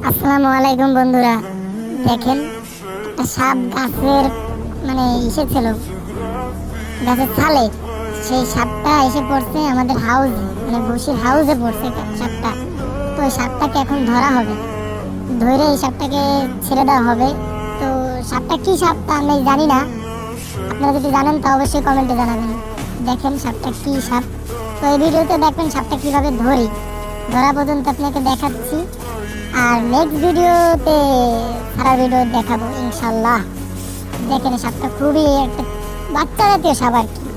আসসালামু আলাইকুম বন্ধুরা। দেখেন, একটা সাপ গাছের ইসে ছিল, গাছের ছালে। সেই সাপটা এসে পড়ছে আমাদের হাউসে, বসির হাউসে পড়ছে সাপটা। তো ওই সাপটাকে এখন ধরা হবে, ধরে এই সাপটাকে ছেড়ে দেওয়া হবে। তো সাপটা কি সাপ তা আমি জানি না, আপনারা যদি জানেন তা অবশ্যই কমেন্টে জানাবেন। দেখেন সাপটা কি সাপ। তো এই ভিডিওতে দেখবেন সাপটা কিভাবে ধরি, ধরা পর্যন্ত আপনাকে দেখাচ্ছি। আর নেক্সট ভিডিওতে সারা ভিডিও দেখাবো ইনশাল্লাহ। দেখেন সাপটা খুবই একটা বাচ্চা জাতীয় সাপ আর কি।